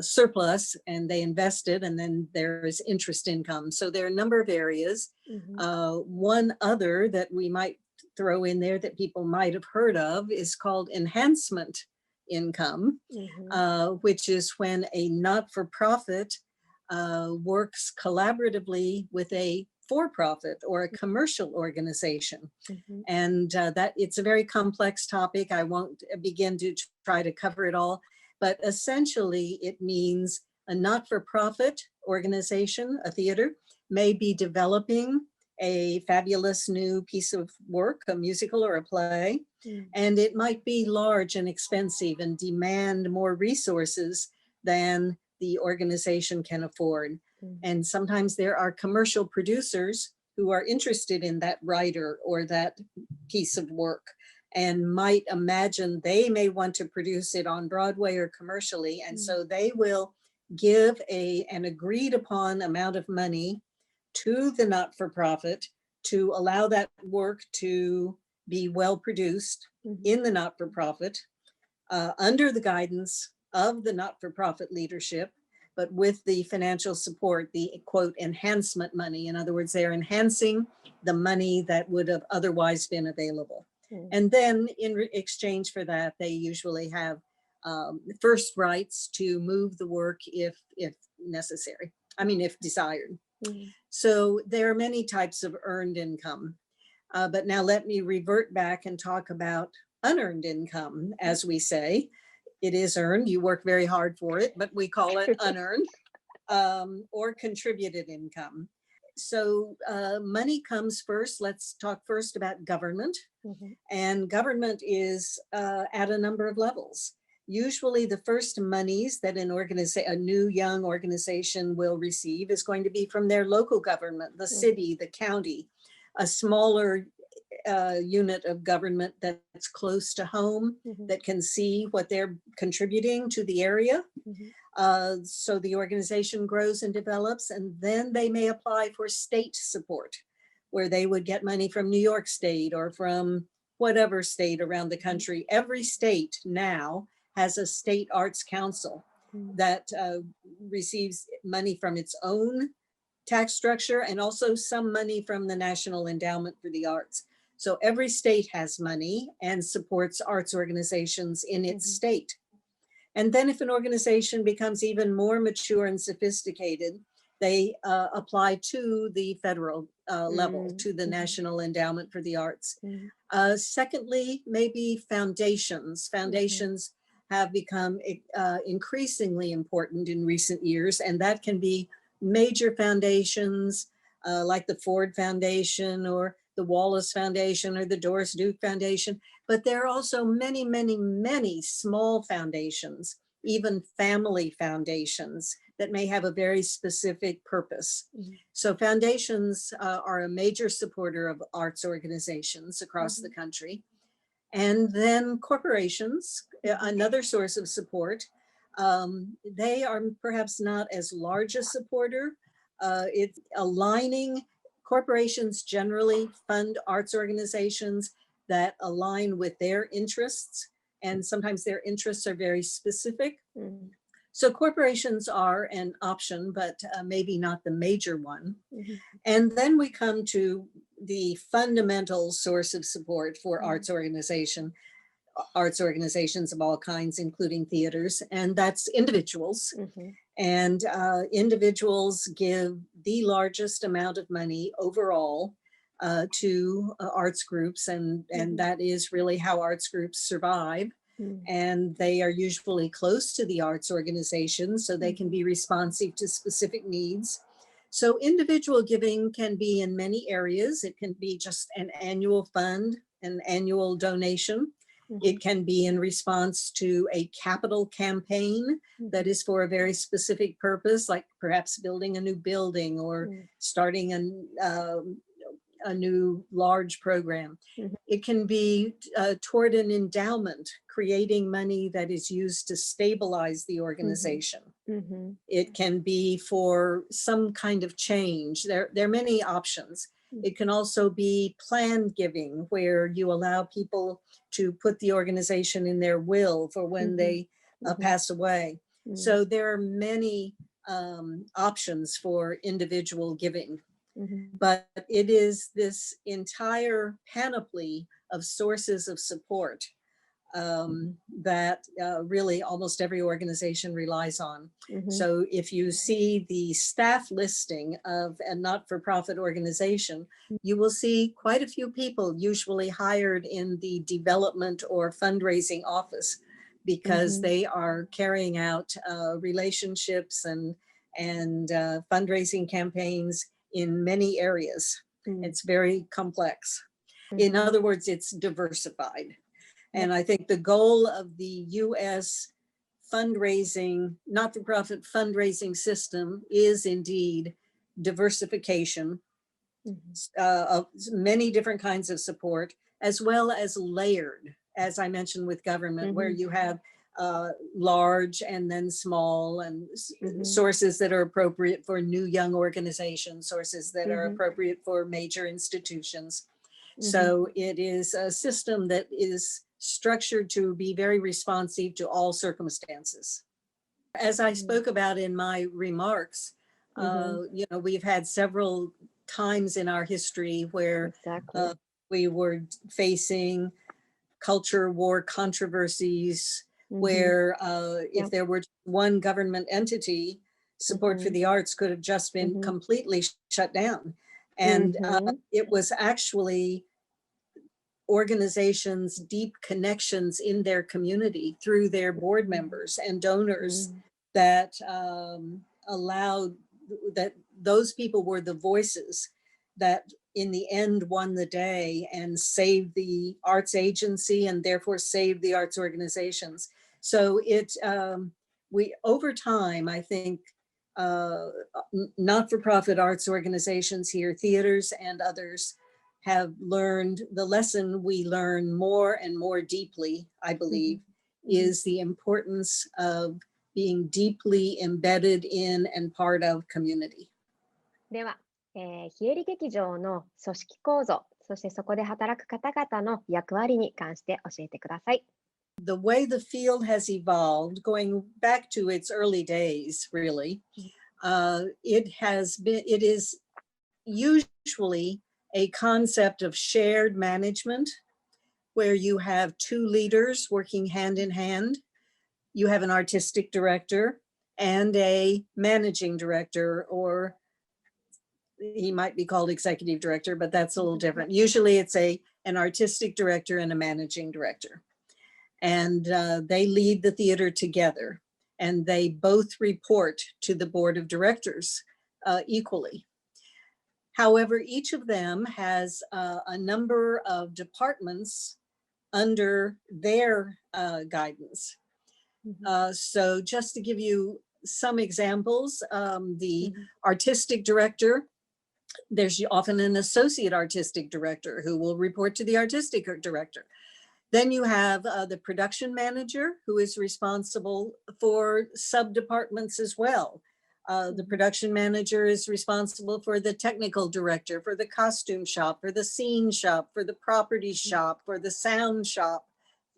[SPEAKER 3] surplus and they invest it, and then there is interest income. So there are a number of areas. One other that we might throw in there that people might have heard of is called enhancement income, which is when a not-for-profit works collaboratively with a for-profit or a commercial organization. And that it's a very complex topic. I won't begin to try to cover it all, but essentially it means a not-for-profit organization, a theater, may be developing a fabulous new piece of work, a musical or a play, and it might be large and expensive and demand more resources than the organization can afford. And sometimes there are commercial producers who are interested in that writer or that piece of work and might imagine they may want to produce it on Broadway or commercially. And so they will give an agreed upon amount of money to the not-for-profit to allow that work to be well produced in the not-for-profit under the guidance of the not-for-profit leadership, but with the financial support, the quote enhancement money. In other words, they're enhancing the money that would have otherwise been available. And then in exchange for that, they usually have first rights to move the work if necessary. I mean, if desired. So there are many types of earned income. But now let me revert back and talk about unearned income, as we say. It is earned, you work very hard for it, but we call it unearned or contributed income. So money comes first. Let's talk first about government. And government is at a number of levels. Usually the first monies that a new young organization will receive is going to be from their local government, the city, the county, a smaller unit of government that's close to home, that can see what they're contributing to the area. So the organization grows and develops, and then they may apply for state support, where they would get money from New York State or from whatever state around the country. Every state now has a state arts council that receives money from its own tax structure and also some money from the National Endowment for the Arts. So every state has money and supports arts organizations in its state. And then if an organization becomes even more mature and sophisticated, they apply to the federal level, to the National Endowment for the Arts. Secondly, maybe foundations. Foundations have become increasingly important in recent years, and that can be major foundations like the Ford Foundation or the Wallace Foundation or the Doris Duke Foundation, but there are also many, many, many small foundations, even family foundations that may have a very specific purpose. So foundations are a major supporter of arts organizations across the country. And then corporations, another source of support. They are perhaps not as large a supporter. It's aligning. Corporations generally fund arts organizations that align with their interests, and sometimes their interests are very specific. So corporations are an option, but maybe not the major one. And then we come to the fundamental source of support for arts organizations of all kinds, including theaters, and that's individuals. And individuals give the largest amount of money overall to arts groups, and that is really how arts groups survive. And they are usually close to the arts organization, so they can be responsive to specific needs. So individual giving can be in many areas. It can be just an annual fund, an annual donation. It can be in response to a capital campaign that is for a very specific purpose, like perhaps building a new building or starting a new large program. It can be toward an endowment, creating money that is used to stabilize the organization. It can be for some kind of change. There are many options. It can also be planned giving, where you allow people to put the organization in their will for when they pass away. So there are many options for individual giving, but it is this entire panoply of sources of support that really almost every organization relies on. So if you see the staff listing of a not-for-profit organization, you will see quite a few people usually hired in the development or fundraising office, because they are carrying out relationships and fundraising campaigns in many areas. It's very complex. In other words, it's diversified. And I think the goal of the US fundraising, not-for-profit fundraising system is indeed diversification of many different kinds of support, as well as layered, as I mentioned with government, where you have large and then small, and sources that are appropriate for new young organizations, sources that are appropriate for major institutions. So it is a system that is structured to be very responsive to all circumstances. As I spoke about in my remarks, you know, we've had several times in our history where we were facing culture war controversies, where if there were one government entity, support for the arts could have just been completely shut down. And it was actually organizations' deep connections in their community through their board members and donors that allowed, that those people were the voices that in the end won the day and saved the arts agency and therefore saved the arts organizations. So it, we, over time, I think, not-for-profit arts organizations here, theaters and others, have learned the lesson we learn more and more deeply, I believe, is the importance of being deeply embedded in and part of community.
[SPEAKER 4] では、非営利劇場の組織構造、そしてそこで働く方々の役割に関して教えてください。
[SPEAKER 3] The way the field has evolved, going back to its early days, really, it is usually a concept of shared management, where you have two leaders working hand in hand. You have an artistic director and a managing director, or he might be called executive director, but that's a little different. Usually it's an artistic director and a managing director. And they lead the theater together, and they both report to the board of directors equally. However, each of them has a number of departments under their guidance. So just to give you some examples, the artistic director, there's often an associate artistic director who will report to the artistic director. Then you have the production manager, who is responsible for sub-departments as well. The production manager is responsible for the technical director, for the costume shop, for the scene shop, for the property shop, for the sound shop,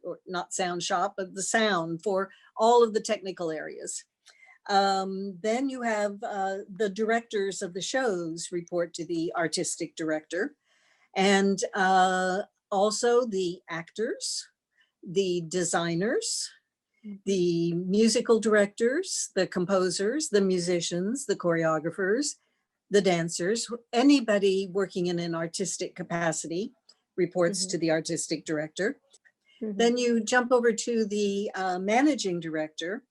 [SPEAKER 3] or not sound shop, but the sound, for all of the technical areas. Then you have the directors of the shows report to the artistic director, and also the actors, the designers, the musical directors, the composers, the musicians, the choreographers, the dancers, anybody working in an artistic capacity reports to the artistic director. Then you jump over to the managing director,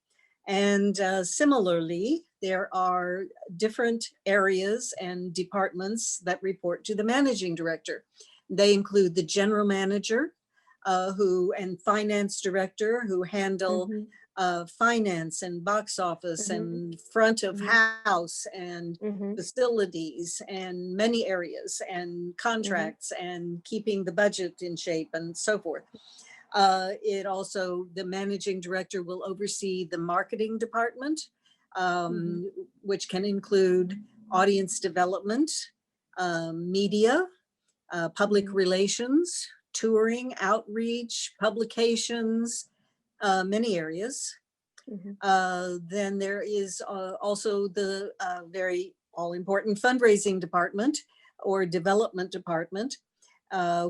[SPEAKER 3] and similarly, there are different areas and departments that report to the managing director. They include the general manager, and finance director, who handle finance and box office and front of house and facilities and many areas and contracts and keeping the budget in shape and so forth. It also, the managing director will oversee the marketing department, which can include audience development, media, public relations, touring, outreach, publications, many areas. Then there is also the very all-important fundraising department or development department,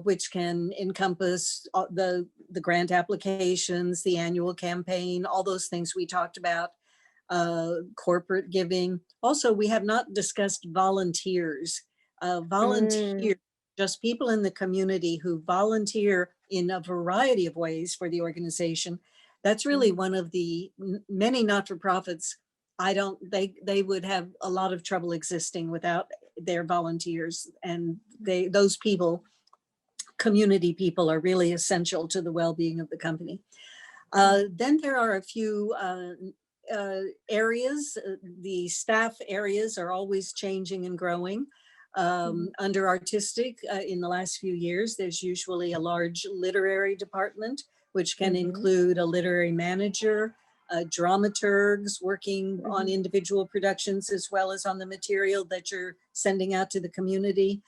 [SPEAKER 3] which can encompass the grant applications, the annual campaign, all those things we talked about, corporate giving. Also, we have not discussed volunteers. Volunteers, just people in the community who volunteer in a variety of ways for the organization. That's really one of the many not-for-profits. They would have a lot of trouble existing without their volunteers, and those people, community people, are really essential to the well-being of the company. Then there are a few areas. The staff areas are always changing and growing. Under artistic, in the last few years, there's usually a large literary department, which can include a literary manager, dramaturgs working on individual productions, as well as on the material that you're sending out to the community,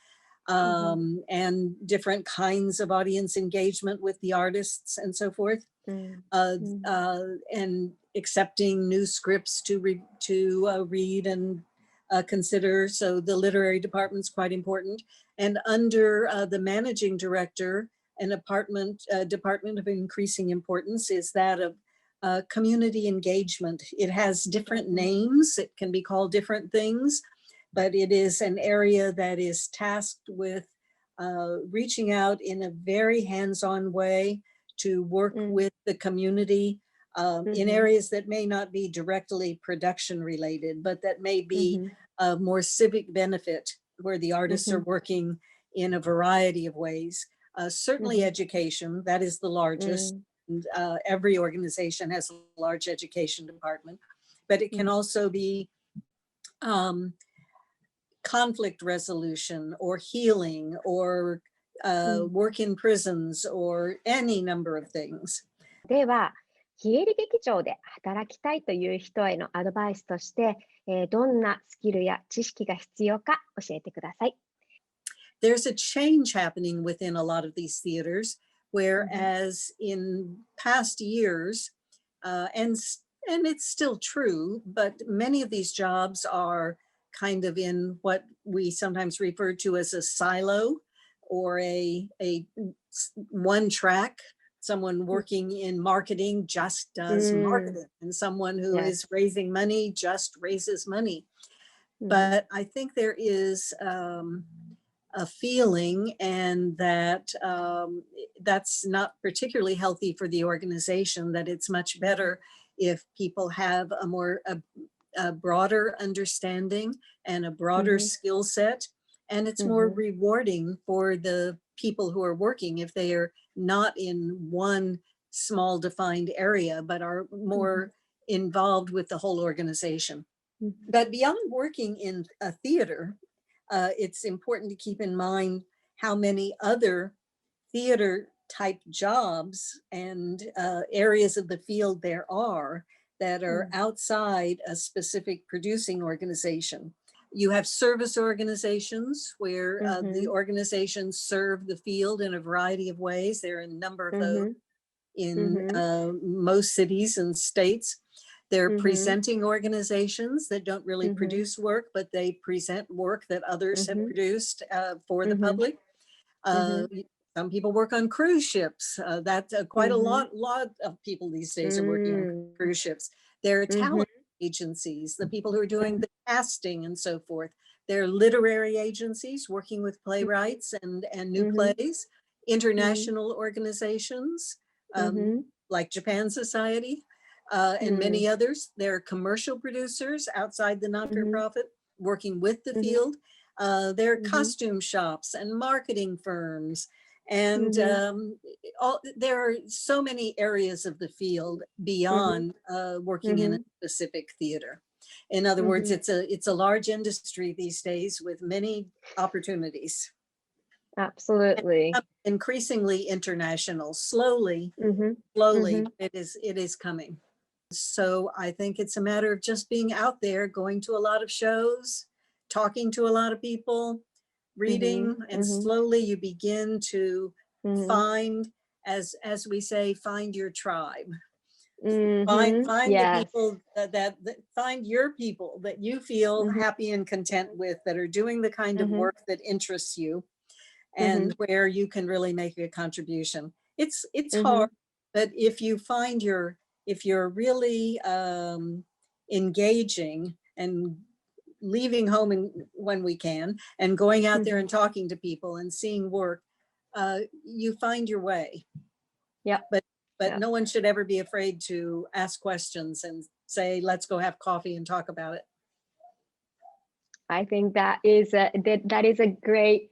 [SPEAKER 3] and different kinds of audience engagement with the artists and so forth, and accepting new scripts to read and consider. So the literary department's quite important. And under the managing director, an department of increasing importance is that of community engagement. It has different names. It can be called different things, but it is an area that is tasked with reaching out in a very hands-on way to work with the community in areas that may not be directly production related, but that may be more civic benefit, where the artists are working in a variety of ways. Certainly education, that is the largest. And, every organization has a large education department, but it can also be conflict resolution or healing or work in prisons or any number of things.
[SPEAKER 4] では、非営利劇場で働きたいという人へのアドバイスとして、どんなスキルや知識が必要か教えてください。
[SPEAKER 3] There's a change happening within a lot of these theaters, whereas in past years, and it's still true, but many of these jobs are kind of in what we sometimes refer to as a silo or a one track. Someone working in marketing just does marketing, and someone who is raising money just raises money. But I think there is a feeling, and that that's not particularly healthy for the organization, that it's much better if people have a broader understanding and a broader skill set, and it's more rewarding for the people who are working if they are not in one small defined area, but are more involved with the whole organization. But beyond working in a theater, it's important to keep in mind how many other theater type jobs and areas of the field there are that are outside a specific producing organization. You have service organizations where the organizations serve the field in a variety of ways. There are a number of those in most cities and states. There are presenting organizations that don't really produce work, but they present work that others have produced for the public. Some people work on cruise ships. That's quite a lot of people these days are working on cruise ships. There are talent agencies, the people who are doing the casting and so forth. There are literary agencies working with playwrights and new plays, international organizations like Japan Society and many others. There are commercial producers outside the not-for-profit working with the field. There are costume shops and marketing firms. And there are so many areas of the field beyond working in a specific theater. In other words, it's a large industry these days with many opportunities.
[SPEAKER 4] Absolutely.
[SPEAKER 3] And increasingly international. Slowly, it is coming. So I think it's a matter of just being out there, going to a lot of shows, talking to a lot of people, reading, and slowly you begin to find, as we say, find your tribe. Find the people that find your people that you feel happy and content with, that are doing the kind of work that interests you, and where you can really make a contribution. It's hard, but if you're really engaging and leaving home when we can, and going out there and talking to people and seeing work, you find your way.
[SPEAKER 4] Yeah.
[SPEAKER 3] But no one should ever be afraid to ask questions and say, let's go have coffee and talk about it.
[SPEAKER 4] I think that is a great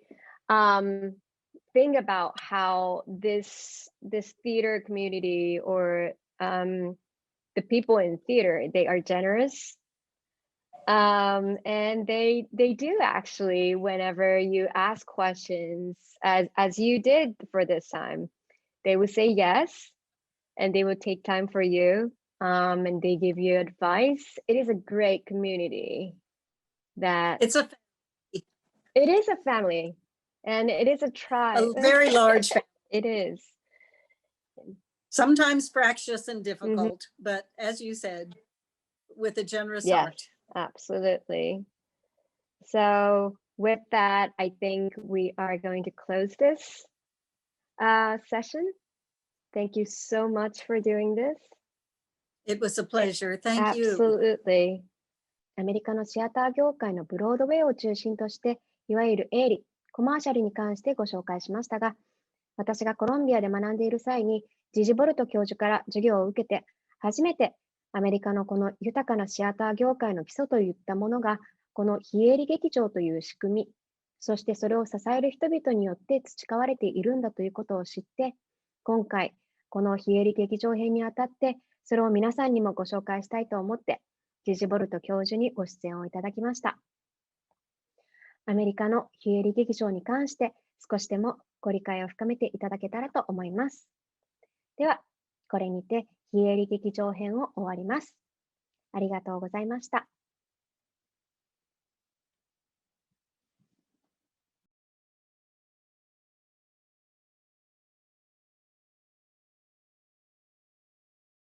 [SPEAKER 4] thing about how this theater community, or the people in theater, they are generous. And they do actually, whenever you ask questions, as you did for this time, they would say yes, and they would take time for you, and they give you advice. It is a great community. It is a family, and it is a tribe.
[SPEAKER 3] A very large family.
[SPEAKER 4] It is.
[SPEAKER 3] Sometimes fractious and difficult, but as you said, with a generous heart.
[SPEAKER 4] Absolutely. So with that, I think we are going to close this session. Thank you so much for doing this.
[SPEAKER 3] It was a pleasure. Thank you.
[SPEAKER 4] Absolutely. アメリカのシアター業界のブロードウェイを中心として、いわゆる営利、コマーシャルに関してご紹介しましたが、私がコロンビアで学んでいる際に、ジジ・ボルト教授から授業を受けて、初めてアメリカのこの豊かなシアター業界の基礎といったものが、この非営利劇場という仕組み、そしてそれを支える人々によって培われているんだということを知って、今回、この非営利劇場編にあたって、それを皆さんにもご紹介したいと思って、ジジ・ボルト教授にご出演をいただきました。アメリカの非営利劇場に関して少しでもご理解を深めていただけたらと思います。では、これにて非営利劇場編を終わります。ありがとうございました。